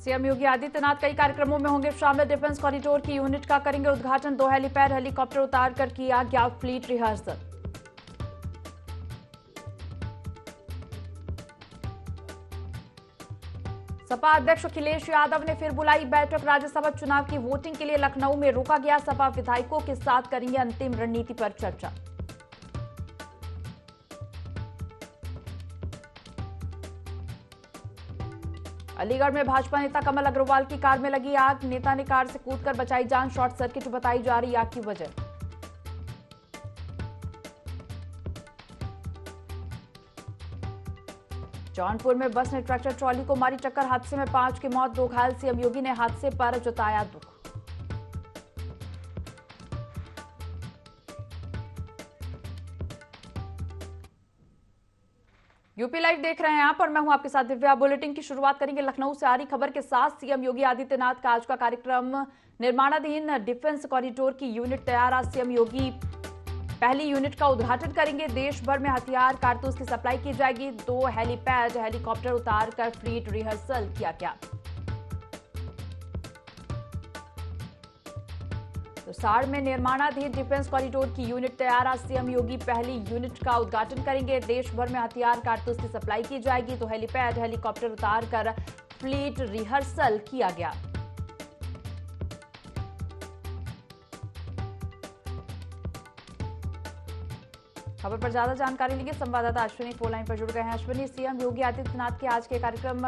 CM Yogi Adityanath कई कार्यक्रमों में होंगे शामिल। डिफेंस कॉरिडोर की यूनिट का करेंगे उद्घाटन। 2 हेलीपैड हेलीकॉप्टर उतारकर किया गया फ्लीट रिहर्सल। सपा अध्यक्ष अखिलेश यादव ने फिर बुलाई बैठक। राज्यसभा चुनाव की वोटिंग के लिए लखनऊ में रोका गया। सपा विधायकों के साथ करेंगे अंतिम रणनीति पर चर्चा। अलीगढ़ में भाजपा नेता कमल अग्रवाल की कार में लगी आग। नेता ने कार से कूदकर बचाई जान। शॉर्ट सर्किट बताई जा रही आग की वजह। जौनपुर में बस ने ट्रैक्टर ट्रॉली को मारी टक्कर। हादसे में 5 की मौत, 2 घायल। सीएम योगी ने हादसे पर जताया दुख। यूपी लाइव देख रहे हैं आप और मैं हूं आपके साथ दिव्या। बुलेटिन की शुरुआत करेंगे लखनऊ से आ रही खबर के साथ। सीएम योगी आदित्यनाथ का आज का कार्यक्रम निर्माणाधीन डिफेंस कॉरिडोर की यूनिट तैयार। आज सीएम योगी पहली यूनिट का उद्घाटन करेंगे। देश भर में हथियार कारतूस की सप्लाई की जाएगी। 2 हेलीपैड हेलीकॉप्टर उतारकर फ्लीट रिहर्सल किया गया। तो साड़ में निर्माणाधीन डिफेंस कॉरिडोर की यूनिट तैयार। आज सीएम योगी पहली यूनिट का उद्घाटन करेंगे। देश भर में हथियार कारतूस की सप्लाई की जाएगी। तो हेलीपैड हेलीकॉप्टर उतारकर फ्लीट रिहर्सल किया गया। खबर पर ज्यादा जानकारी लेंगे संवाददाता अश्विनी फोन लाइन पर जुड़ गए हैं। अश्विनी, सीएम योगी आदित्यनाथ के आज के कार्यक्रम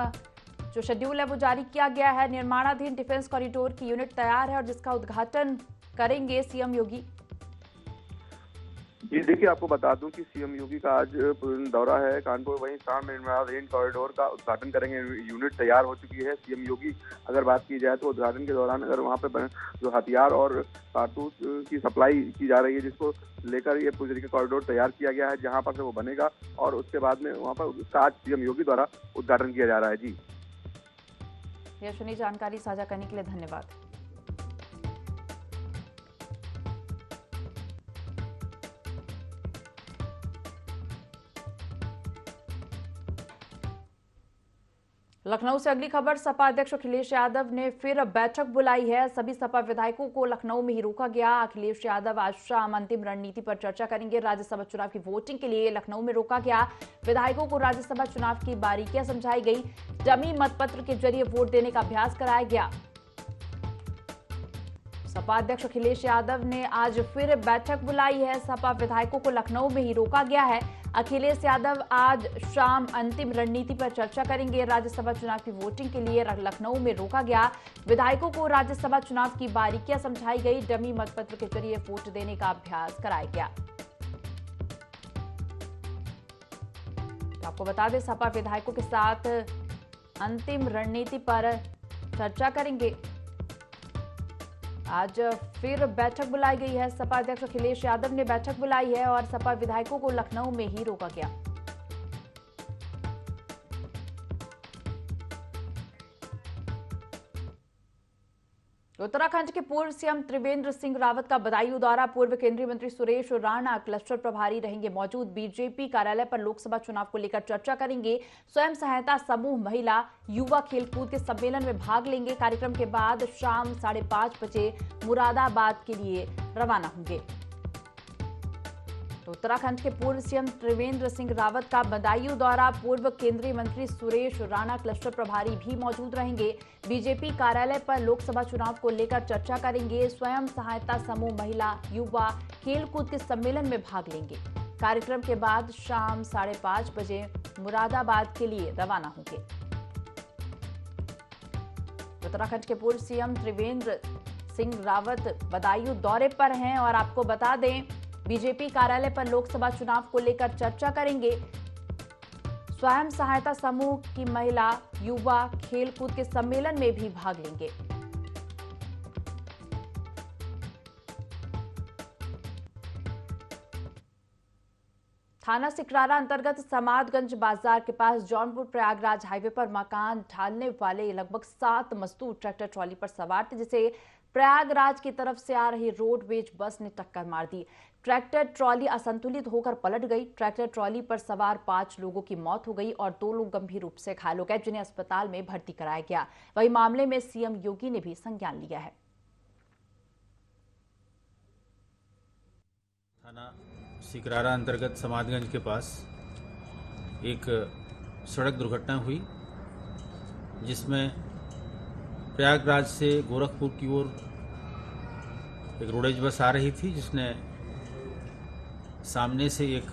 जो शेड्यूल है वो जारी किया गया है। निर्माणाधीन डिफेंस कॉरिडोर की यूनिट तैयार है और जिसका उद्घाटन करेंगे सीएम योगी। जी देखिए, आपको बता दूं कि सीएम योगी का आज दौरा है कानपुर। वहीं साड़ में निर्माणाधीन कॉरिडोर का उद्घाटन करेंगे। यूनिट तैयार हो चुकी है। सीएम योगी अगर बात की जाए तो उद्घाटन के दौरान अगर वहां पे जो हथियार और कारतूस की सप्लाई की जा रही है, जिसको लेकर ये पूरी तरीके कॉरिडोर तैयार किया गया है, जहाँ पर से वो बनेगा और उसके बाद में वहाँ पर उसका आज सीएम योगी द्वारा उद्घाटन किया जा रहा है। जी अश्विनी, जानकारी साझा करने के लिए धन्यवाद। लखनऊ से अगली खबर। सपा अध्यक्ष अखिलेश यादव ने फिर बैठक बुलाई है। सभी सपा विधायकों को लखनऊ में ही रोका गया। अखिलेश यादव आज शाम अंतिम रणनीति पर चर्चा करेंगे। राज्यसभा चुनाव की वोटिंग के लिए लखनऊ में रोका गया। विधायकों को राज्यसभा चुनाव की बारीकियां समझाई गई। डमी मतपत्र के जरिए वोट देने का अभ्यास कराया गया। सपा अध्यक्ष अखिलेश यादव ने आज फिर बैठक बुलाई है। सपा विधायकों को लखनऊ में ही रोका गया है। अखिलेश यादव आज शाम अंतिम रणनीति पर चर्चा करेंगे। राज्यसभा चुनाव की वोटिंग के लिए लखनऊ में रोका गया। विधायकों को राज्यसभा चुनाव की बारीकियां समझाई गई। डमी मतपत्र के जरिए वोट देने का अभ्यास कराया गया। आपको बता दें, सपा विधायकों के साथ अंतिम रणनीति पर चर्चा करेंगे। आज फिर बैठक बुलाई गई है। सपा अध्यक्ष अखिलेश यादव ने बैठक बुलाई है और सपा विधायकों को लखनऊ में ही रोका गया। उत्तराखंड के पूर्व सीएम त्रिवेंद्र सिंह रावत का बदायूं दौरा। पूर्व केंद्रीय मंत्री सुरेश राणा क्लस्टर प्रभारी रहेंगे मौजूद। बीजेपी कार्यालय पर लोकसभा चुनाव को लेकर चर्चा करेंगे। स्वयं सहायता समूह महिला युवा खेलकूद के सम्मेलन में भाग लेंगे। कार्यक्रम के बाद शाम 5:30 बजे मुरादाबाद के लिए रवाना होंगे। तो उत्तराखंड के पूर्व सीएम त्रिवेंद्र सिंह रावत का बदायूं दौरा। पूर्व केंद्रीय मंत्री सुरेश राणा क्लस्टर प्रभारी भी मौजूद रहेंगे। बीजेपी कार्यालय पर लोकसभा चुनाव को लेकर चर्चा करेंगे। स्वयं सहायता समूह महिला युवा खेलकूद के सम्मेलन में भाग लेंगे। कार्यक्रम के बाद शाम 5:30 बजे मुरादाबाद के लिए रवाना होंगे। उत्तराखंड के पूर्व सीएम त्रिवेंद्र सिंह रावत बदायूं दौरे पर हैं और आपको बता दें, बीजेपी कार्यालय पर लोकसभा चुनाव को लेकर चर्चा करेंगे। स्वयं सहायता समूह की महिला युवा खेलकूद के सम्मेलन में भी भाग लेंगे। थाना सिकरारा अंतर्गत समादगंज बाजार के पास जौनपुर प्रयागराज हाईवे पर मकान ढालने वाले लगभग 7 मजदूर ट्रैक्टर ट्रॉली पर सवार थे, जिसे प्रयागराज की तरफ से आ रही रोडवेज बस ने टक्कर मार दी। ट्रैक्टर ट्रॉली असंतुलित होकर पलट गई। ट्रैक्टर ट्रॉली पर सवार 5 लोगों की मौत हो गई और 2 लोग गंभीर रूप से घायल हो गए, जिन्हें अस्पताल में भर्ती कराया गया। वहीं मामले में सीएम योगी ने भी संज्ञान लिया है। थाना सिकरारा अंतर्गत समादगंज के पास एक सड़क दुर्घटना हुई, जिसमें प्रयागराज से गोरखपुर की ओर एक रोडेज बस आ रही थी, जिसने सामने से एक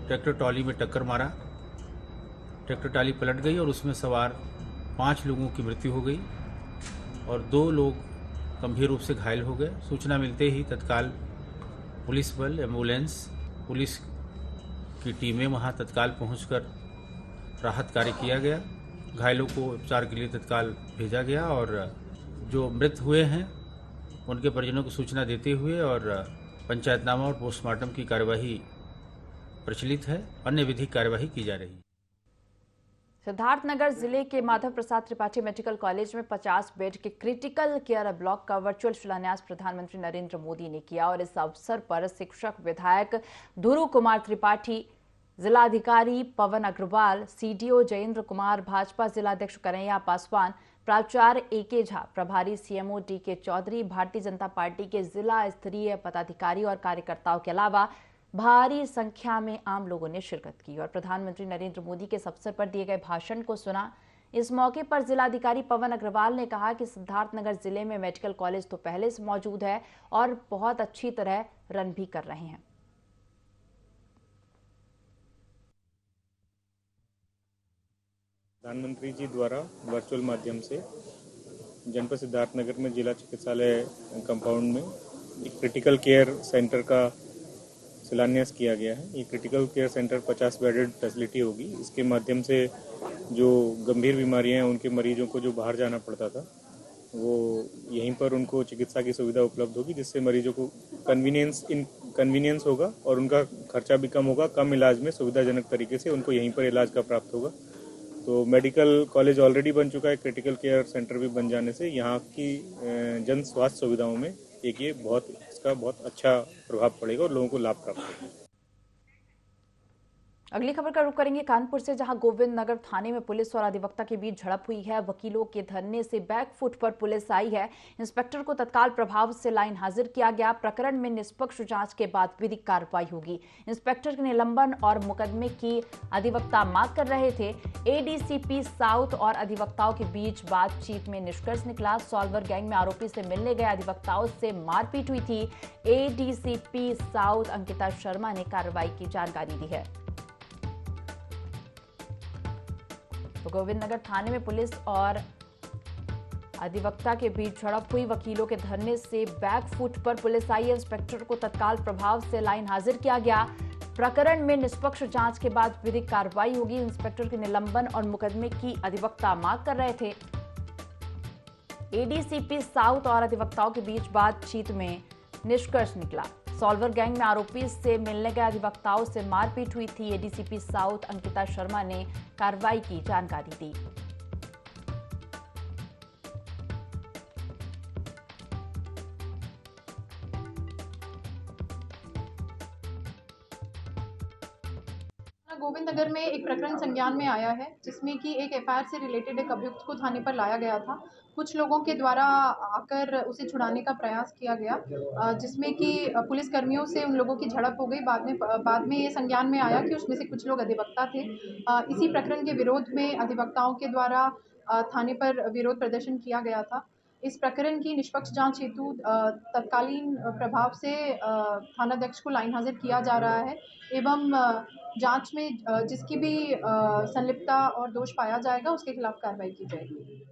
ट्रैक्टर ट्रॉली में टक्कर मारा। ट्रैक्टर ट्रॉली पलट गई और उसमें सवार 5 लोगों की मृत्यु हो गई और 2 लोग गंभीर रूप से घायल हो गए। सूचना मिलते ही तत्काल पुलिस बल, एम्बुलेंस, पुलिस की टीमें वहां तत्काल पहुंचकर राहत कार्य किया गया। घायलों को उपचार के लिए तत्काल भेजा गया और जो मृत हुए हैं उनके परिजनों को सूचना देते हुए और पंचायतनामा और पोस्टमार्टम की कार्यवाही प्रचलित है। अन्य विधिक कार्यवाही की जा रही है। सिद्धार्थनगर जिले के माधव प्रसाद त्रिपाठी मेडिकल कॉलेज में 50 बेड के क्रिटिकल केयर ब्लॉक का वर्चुअल शिलान्यास प्रधानमंत्री नरेंद्र मोदी ने किया और इस अवसर पर शिक्षक विधायक ध्रुव कुमार त्रिपाठी, जिलाधिकारी पवन अग्रवाल, सीडीओ जयेंद्र कुमार, भाजपा जिलाध्यक्ष कन्हैया पासवान, प्राचार्य एके झा, प्रभारी CMO DK Chaudhary, Bharatiya Janata party के जिला स्तरीय पदाधिकारी और कार्यकर्ताओं के अलावा भारी संख्या में आम लोगों ने शिरकत की और प्रधानमंत्री नरेंद्र मोदी के इस अवसर पर दिए गए भाषण को सुना। इस मौके पर जिलाधिकारी पवन अग्रवाल ने कहा कि सिद्धार्थनगर जिले में मेडिकल कॉलेज तो पहले से मौजूद है और बहुत अच्छी तरह रन भी कर रहे हैं। प्रधानमंत्री जी द्वारा वर्चुअल माध्यम से जनपद सिद्धार्थनगर में जिला चिकित्सालय कंपाउंड में एक क्रिटिकल केयर सेंटर का शिलान्यास किया गया है। ये critical care centre 50 bedded facility होगी। इसके माध्यम से जो गंभीर बीमारियां हैं उनके मरीजों को जो बाहर जाना पड़ता था, वो यहीं पर उनको चिकित्सा की सुविधा उपलब्ध होगी, जिससे मरीजों को कन्वीनियंस होगा और उनका खर्चा भी कम होगा। कम इलाज में सुविधाजनक तरीके से उनको यहीं पर इलाज का प्राप्त होगा। तो मेडिकल कॉलेज ऑलरेडी बन चुका है, क्रिटिकल केयर सेंटर भी बन जाने से यहाँ की जन स्वास्थ्य सुविधाओं में इसका बहुत अच्छा प्रभाव पड़ेगा और लोगों को लाभ प्राप्त होगा। अगली खबर का रुख करेंगे कानपुर से, जहां गोविंद नगर थाने में पुलिस और अधिवक्ता के बीच झड़प हुई है। वकीलों के धरने से बैकफुट पर पुलिस आई है। इंस्पेक्टर को तत्काल प्रभाव से लाइन हाजिर किया गया। प्रकरण में निष्पक्ष जांच के बाद विधिक कार्रवाई होगी। इंस्पेक्टर के निलंबन और मुकदमे की अधिवक्ता मांग कर रहे थे। एडीसीपी साउथ और अधिवक्ताओं के बीच बातचीत में निष्कर्ष निकला। सॉल्वर गैंग में आरोपी से मिलने गए अधिवक्ताओं से मारपीट हुई थी। एडीसीपी साउथ अंकिता शर्मा ने कार्रवाई की जानकारी दी है। तो गोविंद नगर थाने में पुलिस और अधिवक्ता के बीच झड़प हुई। वकीलों के धरने से बैकफुट पर पुलिस आई। इंस्पेक्टर को तत्काल प्रभाव से लाइन हाजिर किया गया। प्रकरण में निष्पक्ष जांच के बाद विधिक कार्रवाई होगी। इंस्पेक्टर के निलंबन और मुकदमे की अधिवक्ता मांग कर रहे थे। एडीसीपी साउथ और अधिवक्ताओं के बीच बातचीत में निष्कर्ष निकला। सॉल्वर गैंग में आरोपी से मिलने गए अधिवक्ताओं से मारपीट हुई थी। एडीसीपी साउथ अंकिता शर्मा ने कार्रवाई की जानकारी दी। गोविंद नगर में एक प्रकरण संज्ञान में आया है, जिसमें कि एक एफआईआर से रिलेटेड एक अभियुक्त को थाने पर लाया गया था। कुछ लोगों के द्वारा आकर उसे छुड़ाने का प्रयास किया गया, जिसमें कि पुलिस कर्मियों से उन लोगों की झड़प हो गई। बाद में ये संज्ञान में आया कि उसमें से कुछ लोग अधिवक्ता थे। इसी प्रकरण के विरोध में अधिवक्ताओं के द्वारा थाने पर विरोध प्रदर्शन किया गया था। इस प्रकरण की निष्पक्ष जांच हेतु तत्कालीन प्रभाव से थानाध्यक्ष को लाइन हाजिर किया जा रहा है एवं जांच में जिसकी भी संलिप्तता और दोष पाया जाएगा उसके खिलाफ कार्रवाई की जाएगी।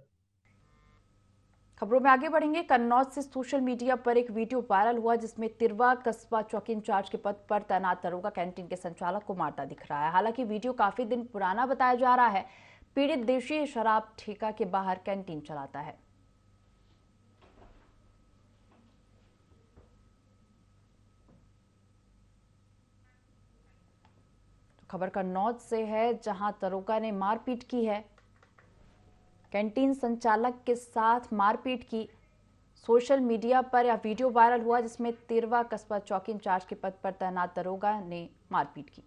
खबरों में आगे बढ़ेंगे। कन्नौज से सोशल मीडिया पर एक वीडियो वायरल हुआ, जिसमें तिरवा कस्बा चौकी इंचार्ज के पद पर तैनात दरोगा कैंटीन के संचालक को मारता दिख रहा है। हालांकि वीडियो काफी दिन पुराना बताया जा रहा है। पीड़ित देशी शराब ठेका के बाहर कैंटीन चलाता है। खबर कन्नौज से है, जहां दरोगा ने मारपीट की है। कैंटीन संचालक के साथ मारपीट की। सोशल मीडिया पर यह वीडियो वायरल हुआ, जिसमें तिरवा कस्बा चौकी इंचार्ज के पद पर तैनात दरोगा ने मारपीट की।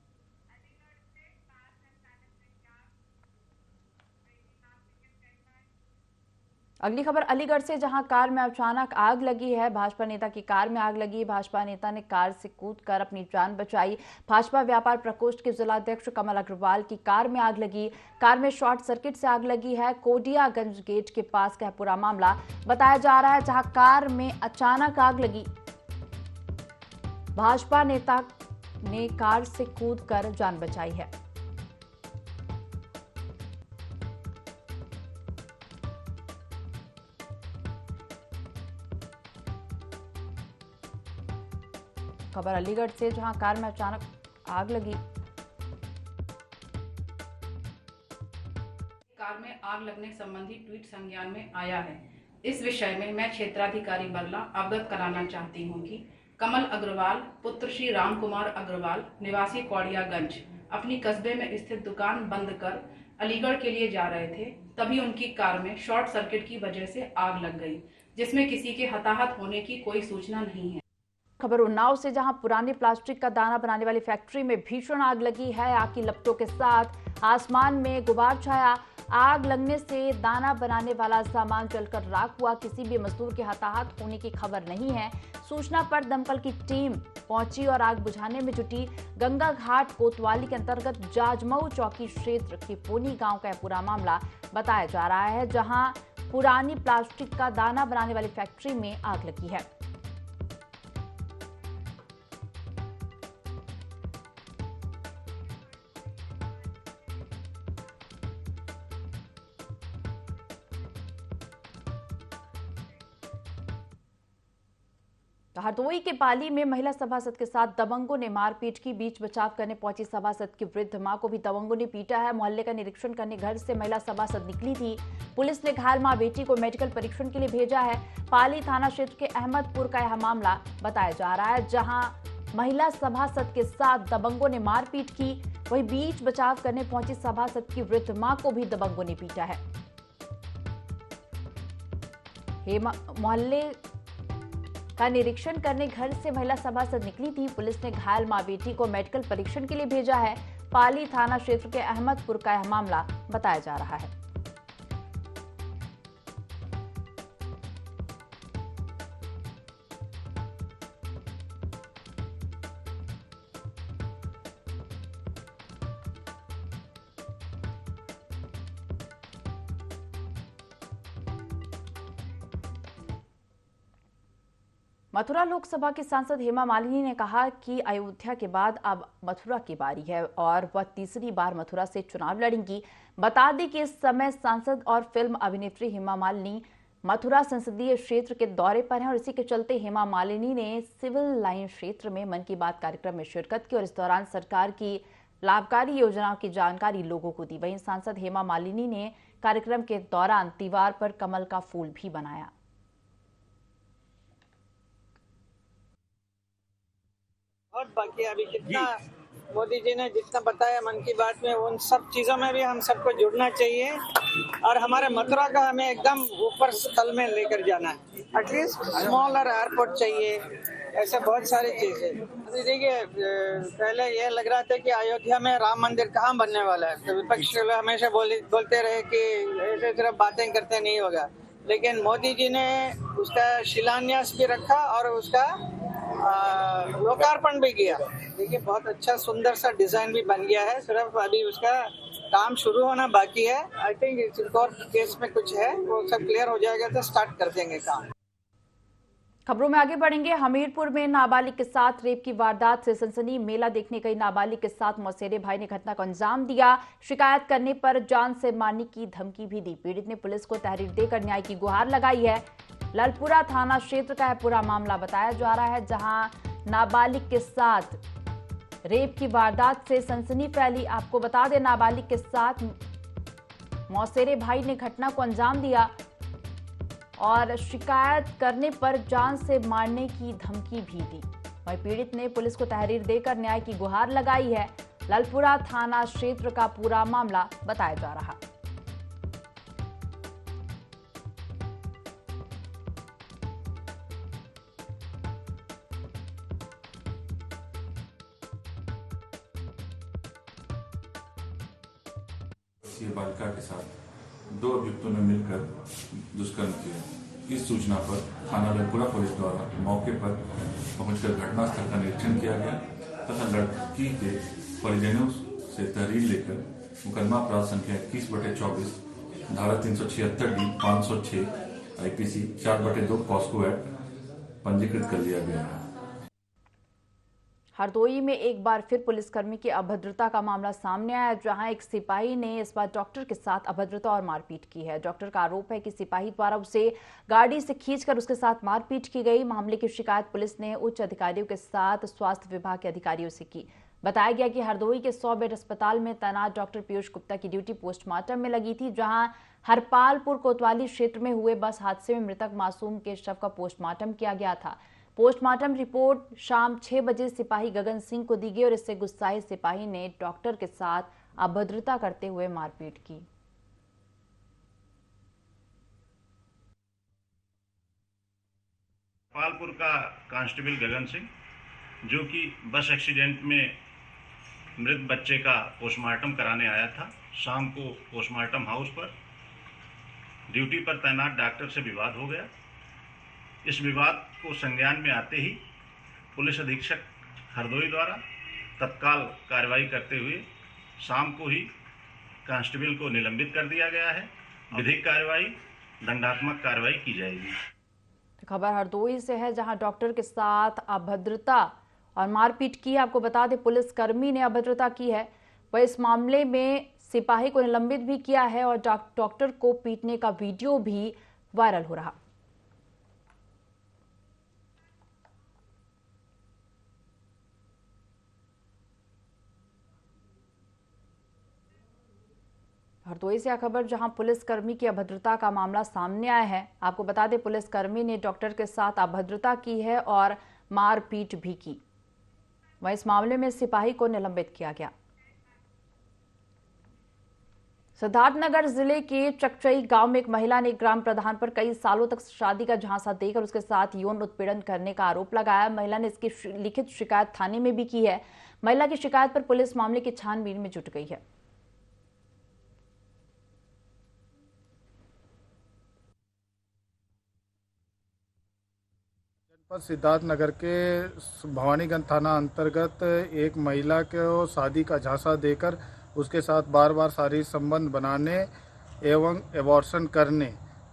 अगली खबर अलीगढ़ से, जहां कार में अचानक आग लगी है। भाजपा नेता की कार में आग लगी। भाजपा नेता ने कार से कूदकर अपनी जान बचाई। भाजपा व्यापार प्रकोष्ठ के जिलाध्यक्ष कमल अग्रवाल की कार में आग लगी। कार में शॉर्ट सर्किट से आग लगी है। कोडियागंज गेट के पास का पूरा मामला बताया जा रहा है, जहां कार में अचानक आग लगी। भाजपा नेता ने कार से कूदकर जान बचाई है। खबर अलीगढ़ से, जहां कार में अचानक आग लगी। कार में आग लगने संबंधी ट्वीट संज्ञान में आया है। इस विषय में मैं क्षेत्राधिकारी बल्ला अवगत कराना चाहती हूं कि कमल अग्रवाल पुत्र श्री राम कुमार अग्रवाल निवासी कोडियागंज अपनी कस्बे में स्थित दुकान बंद कर अलीगढ़ के लिए जा रहे थे। तभी उनकी कार में शॉर्ट सर्किट की वजह से आग लग गई, जिसमें किसी के हताहत होने की कोई सूचना नहीं है। खबर उन्नाव से, जहां पुरानी प्लास्टिक का दाना बनाने वाली फैक्ट्री में भीषण आग लगी है। आग की लपटों के साथ आसमान में गुबार छाया। आग लगने से दाना बनाने वाला सामान जलकर राख हुआ। किसी भी मजदूर के हताहत होने की खबर नहीं है। सूचना पर दमकल की टीम पहुंची और आग बुझाने में जुटी। गंगा घाट कोतवाली के अंतर्गत जाजमऊ चौकी क्षेत्र के पोनी गांव का पूरा मामला बताया जा रहा है, जहां पुरानी प्लास्टिक का दाना बनाने वाली फैक्ट्री में आग लगी है। हरदोई के पाली में महिला सभासद के साथ दबंगों ने मारपीट की। बीच बचाव करने पहुंची सभासद की वृद्ध मां को भी दबंगों ने पीटा है। मोहल्ले का निरीक्षण करने घर से महिला सभासद निकली थी। पुलिस ने घायल मां बेटी को मेडिकल परीक्षण के लिए भेजा है। पाली थाना क्षेत्र के अहमदपुर का यह मामला बताया जा रहा है, जहां महिला सभासद के साथ दबंगों ने मारपीट की। वहीं बीच बचाव करने पहुंची सभासद की वृद्ध मां को भी दबंगों ने पीटा है। मोहल्ले का निरीक्षण करने घर से महिला सभासद निकली थी। पुलिस ने घायल मां बेटी को मेडिकल परीक्षण के लिए भेजा है। पाली थाना क्षेत्र के अहमदपुर का यह मामला बताया जा रहा है। मथुरा लोकसभा की सांसद हेमा मालिनी ने कहा कि अयोध्या के बाद अब मथुरा की बारी है और वह तीसरी बार मथुरा से चुनाव लड़ेंगी। बता दें कि इस समय सांसद और फिल्म अभिनेत्री हेमा मालिनी मथुरा संसदीय क्षेत्र के दौरे पर हैं और इसी के चलते हेमा मालिनी ने सिविल लाइन क्षेत्र में मन की बात कार्यक्रम में शिरकत की और इस दौरान सरकार की लाभकारी योजनाओं की जानकारी लोगों को दी। वहीं सांसद हेमा मालिनी ने कार्यक्रम के दौरान दीवार पर कमल का फूल भी बनाया। बहुत बाकी है अभी, जितना मोदी जी ने जितना बताया मन की बात में, उन सब चीजों में भी हम सबको जुड़ना चाहिए और हमारे मथुरा का हमें एकदम ऊपर स्थल में लेकर जाना है। एटलीस्ट स्मॉलर एयरपोर्ट चाहिए, ऐसे बहुत सारी चीजें। देखिए, पहले ये लग रहा था कि अयोध्या में राम मंदिर कहाँ बनने वाला है, तो विपक्ष हमेशा बोलते रहे कि ऐसे सिर्फ बातें करते नहीं होगा, लेकिन मोदी जी ने उसका शिलान्यास भी रखा और उसका लोकार्पण भी किया। देखिए, बहुत अच्छा सुंदर सा डिजाइन भी बन गया है, सिर्फ अभी उसका काम शुरू होना बाकी है। आई थिंक कोर्ट केस में कुछ है, वो सब क्लियर हो जाएगा तो स्टार्ट कर देंगे काम। खबरों में आगे बढ़ेंगे। हमीरपुर में नाबालिग के साथ रेप की वारदात से सनसनी। मेला देखने गई नाबालिग के साथ मौसेरे भाई ने घटना को अंजाम दिया। शिकायत करने पर जान से मारने की धमकी भी दी। पीड़ित ने पुलिस को तहरीर देकर न्याय की गुहार लगाई है। ललपुरा थाना क्षेत्र का पूरा मामला बताया जा रहा है, जहां नाबालिग के साथ रेप की वारदात से सनसनी फैली। आपको बता दें, नाबालिग के साथ मौसेरे भाई ने घटना को अंजाम दिया और शिकायत करने पर जान से मारने की धमकी भी दी। वहीं पीड़ित ने पुलिस को तहरीर देकर न्याय की गुहार लगाई है। ललपुरा थाना क्षेत्र का पूरा मामला बताया जा रहा है। बालिका के साथ 2 अभियुक्तों ने मिलकर दुष्कर्म किया। इस सूचना पर थाना ललपुरा पुलिस द्वारा मौके पर पहुंचकर घटनास्थल का निरीक्षण किया गया तथा लड़की के परिजनों से तहरीर लेकर मुकदमा अपराध संख्या 21/24 धारा 376D 506 IPC 4/2 पॉस्को एक्ट पंजीकृत कर लिया गया है। हरदोई में एक बार फिर पुलिसकर्मी की अभद्रता का मामला सामने आया, जहां एक सिपाही ने इस बार डॉक्टर के साथ अभद्रता और मारपीट की है। डॉक्टर का आरोप है कि सिपाही द्वारा उसे गाड़ी से खींचकर उसके साथ मारपीट की गई। मामले की शिकायत पुलिस ने उच्च अधिकारियों के साथ स्वास्थ्य विभाग के अधिकारियों से की। बताया गया कि हरदोई के 100 बेड अस्पताल में तैनात डॉक्टर पीयूष गुप्ता की ड्यूटी पोस्टमार्टम में लगी थी, जहां हरपालपुर कोतवाली क्षेत्र में हुए बस हादसे में मृतक मासूम के शव का पोस्टमार्टम किया गया था। पोस्टमार्टम रिपोर्ट शाम 6 बजे सिपाही गगन सिंह को दी गई और इससे गुस्साए सिपाही ने डॉक्टर के साथ अभद्रता करते हुए मारपीट की। हरपालपुर का कांस्टेबल गगन सिंह, जो कि बस एक्सीडेंट में मृत बच्चे का पोस्टमार्टम कराने आया था, शाम को पोस्टमार्टम हाउस पर ड्यूटी पर तैनात डॉक्टर से विवाद हो गया। इस विवाद को संज्ञान में आते ही पुलिस अधीक्षक हरदोई द्वारा तत्काल कार्रवाई करते हुए शाम को ही कांस्टेबल को निलंबित कर दिया गया है। विधिक कार्रवाई, दंडात्मक कार्रवाई की जाएगी। खबर हरदोई से है, जहां डॉक्टर के साथ अभद्रता और मारपीट की। आपको बता दें, पुलिसकर्मी ने अभद्रता की है। वह इस मामले में सिपाही को निलंबित भी किया है और डॉक्टर को पीटने का वीडियो भी वायरल हो रहा। हरदोई से खबर, जहां पुलिसकर्मी की अभद्रता का मामला सामने आया है। आपको बता दें, पुलिसकर्मी ने डॉक्टर के साथ अभद्रता की है और मारपीट भी की। वहीं इस मामले में सिपाही को निलंबित किया गया। सिद्धार्थनगर जिले के चकचई गांव में एक महिला ने ग्राम प्रधान पर कई सालों तक शादी का झांसा देकर उसके साथ यौन उत्पीड़न करने का आरोप लगाया। महिला ने इसकी लिखित शिकायत थाने में भी की है। महिला की शिकायत पर पुलिस मामले की छानबीन में जुट गई है। सिद्धार्थनगर के भवानीगंज थाना अंतर्गत एक महिला को शादी का झांसा देकर उसके साथ बार बार शारीरिक संबंध बनाने एवं एबॉर्शन करने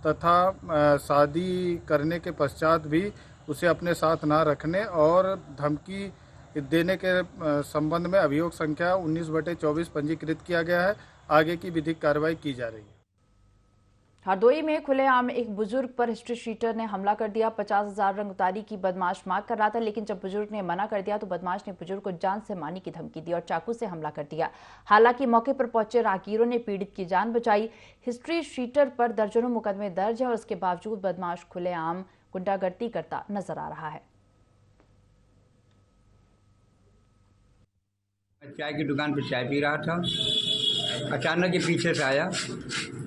तथा शादी करने के पश्चात भी उसे अपने साथ ना रखने और धमकी देने के संबंध में अभियोग संख्या 19/24 पंजीकृत किया गया है। आगे की विधिक कार्रवाई की जा रही है। हरदोई में खुलेआम एक बुजुर्ग पर हिस्ट्री शीटर ने हमला कर दिया। 50,000 रंगदारी की बदमाश मांग कर रहा था, लेकिन जब बुजुर्ग ने मना कर दिया तो बदमाश ने बुजुर्ग को जान से मारने की धमकी दी और चाकू से हमला कर दिया। हालांकि मौके पर पहुंचे राहगीरों ने पीड़ित की जान बचाई। हिस्ट्री शीटर पर दर्जनों मुकदमे दर्ज है और इसके बावजूद बदमाश खुलेआम गुंडागर्दी करता नजर आ रहा है। चाय की दुकान पर चाय पी रहा था, अचानक ये पीछे से आया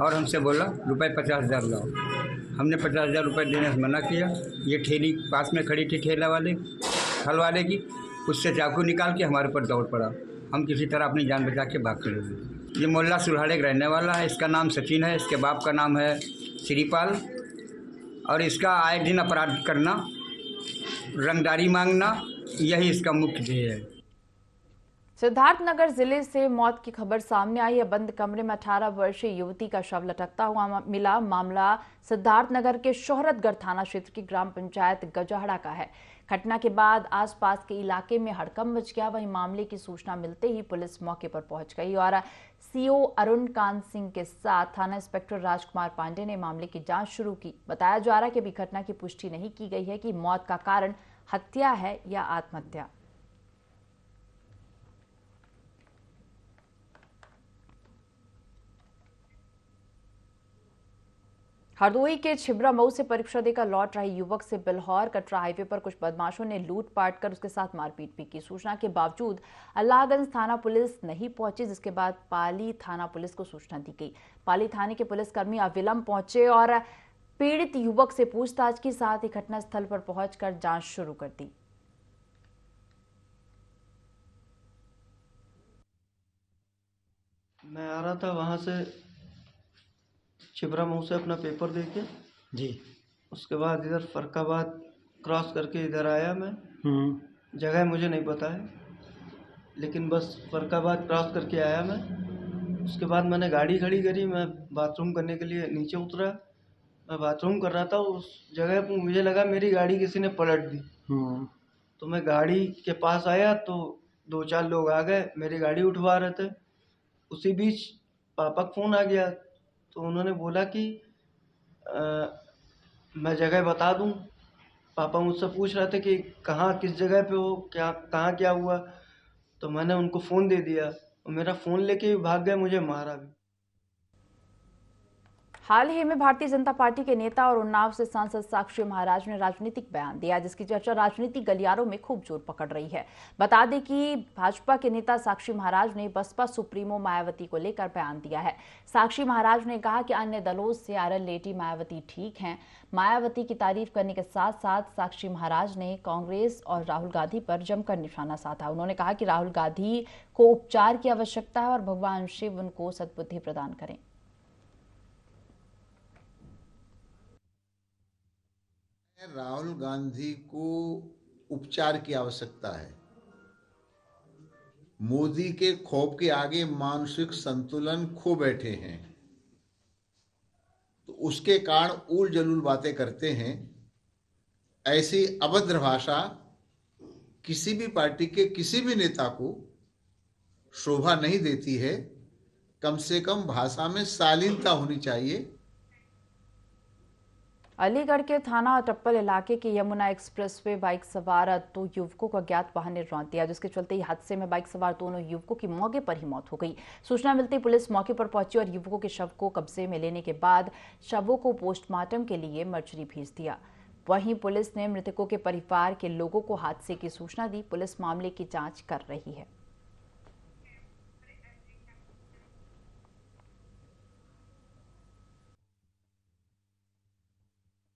और हमसे बोला रुपए 50,000 लाओ। हमने 50,000 रुपये देने से मना किया। ये ठेली पास में खड़ी थी, ठेला वाले फल वाले की, उससे चाकू निकाल के हमारे ऊपर दौड़ पड़ा। हम किसी तरह अपनी जान बचा के भाग खड़े। ये मोहल्ला सुल्हाड़े का रहने वाला है। इसका नाम सचिन है, इसके बाप का नाम है श्रीपाल और इसका आए दिन अपराध करना, रंगदारी मांगना, यही इसका मुख्य ध्येय है। सिद्धार्थनगर जिले से मौत की खबर सामने आई है। बंद कमरे में 18 वर्षीय युवती का शव लटकता हुआ मिला। मामला सिद्धार्थनगर के शोहरतगढ़ थाना क्षेत्र की ग्राम पंचायत गजाहड़ा का है। घटना के बाद आसपास के इलाके में हड़कंप मच गया। वहीं मामले की सूचना मिलते ही पुलिस मौके पर पहुंच गई और सीओ अरुण कांत सिंह के साथ थाना इंस्पेक्टर राजकुमार पांडे ने मामले की जांच शुरू की। बताया जा रहा है कि अभी घटना की पुष्टि नहीं की गई है कि मौत का कारण हत्या है या आत्महत्या। हरदोई के छिबरा मऊ से परीक्षा देकर लौट रहे युवक से बिल्हौर कटरा हाईवे पर कुछ बदमाशों ने लूटपाट कर उसके साथ मारपीट भी की। सूचना के बावजूद अल्लाहगंज थाना पुलिस नहीं पहुंची, जिसके बाद पाली थाना पुलिस को सूचना दी गई। पाली थाने के पुलिसकर्मी अविलंब पहुंचे और पीड़ित युवक से पूछताछ के साथ ही घटनास्थल पर पहुंचकर जांच शुरू कर दी। मैं आ रहा था वहां से छिबरा मऊ से अपना पेपर देके जी, उसके बाद इधर फरकाबाद क्रॉस करके इधर आया मैं। जगह मुझे नहीं पता है, लेकिन बस फरकाबाद क्रॉस करके आया मैं। उसके बाद मैंने गाड़ी खड़ी करी, मैं बाथरूम करने के लिए नीचे उतरा। मैं बाथरूम कर रहा था, उस जगह पर मुझे लगा मेरी गाड़ी किसी ने पलट दी। तो मैं गाड़ी के पास आया तो 2-4 लोग आ गए, मेरी गाड़ी उठवा रहे थे। उसी बीच पापा का फ़ोन आ गया, तो उन्होंने बोला कि मैं जगह बता दूं। पापा मुझसे पूछ रहे थे कि कहाँ किस जगह पे हो, क्या कहाँ क्या हुआ। तो मैंने उनको फ़ोन दे दिया और मेरा फ़ोन लेके भाग गए, मुझे मारा भी। हाल ही में भारतीय जनता पार्टी के नेता और उन्नाव से सांसद साक्षी महाराज ने राजनीतिक बयान दिया, जिसकी चर्चा राजनीतिक गलियारों में खूब जोर पकड़ रही है। बता दें कि भाजपा के नेता साक्षी महाराज ने बसपा सुप्रीमो मायावती को लेकर बयान दिया है। साक्षी महाराज ने कहा कि अन्य दलों से आरएल लेटी मायावती ठीक हैं। मायावती की तारीफ करने के साथ साथ साक्षी महाराज ने कांग्रेस और राहुल गांधी पर जमकर निशाना साधा। उन्होंने कहा कि राहुल गांधी को उपचार की आवश्यकता है और भगवान शिव उनको सद्बुद्धि प्रदान करें। राहुल गांधी को उपचार की आवश्यकता है। मोदी के खौफ के आगे मानसिक संतुलन खो बैठे हैं, तो उसके कारण उल जलूल बातें करते हैं। ऐसी अभद्र भाषा किसी भी पार्टी के किसी भी नेता को शोभा नहीं देती है। कम से कम भाषा में शालीनता होनी चाहिए। अलीगढ़ के थाना टप्पल इलाके के यमुना एक्सप्रेसवे बाइक सवार 2 युवकों को अज्ञात वाहन ने रौंद दिया, जिसके चलते हादसे में बाइक सवार दोनों युवकों की मौके पर ही मौत हो गई। सूचना मिलते पुलिस मौके पर पहुंची और युवकों के शव को कब्जे में लेने के बाद शवों को पोस्टमार्टम के लिए मर्चरी भेज दिया। वहीं पुलिस ने मृतकों के परिवार के लोगों को हादसे की सूचना दी। पुलिस मामले की जांच कर रही है।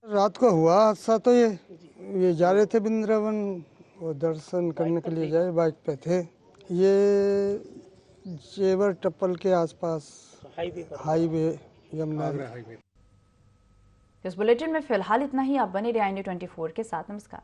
रात को हुआ हादसा, तो ये जा रहे थे वृंदावन, वो दर्शन करने के लिए जाए, बाइक पे थे। ये जेवर टप्पल के आसपास हाईवे यमुना। इस बुलेटिन में फिलहाल इतना ही। आप बने रहिए INA 24 के साथ। नमस्कार।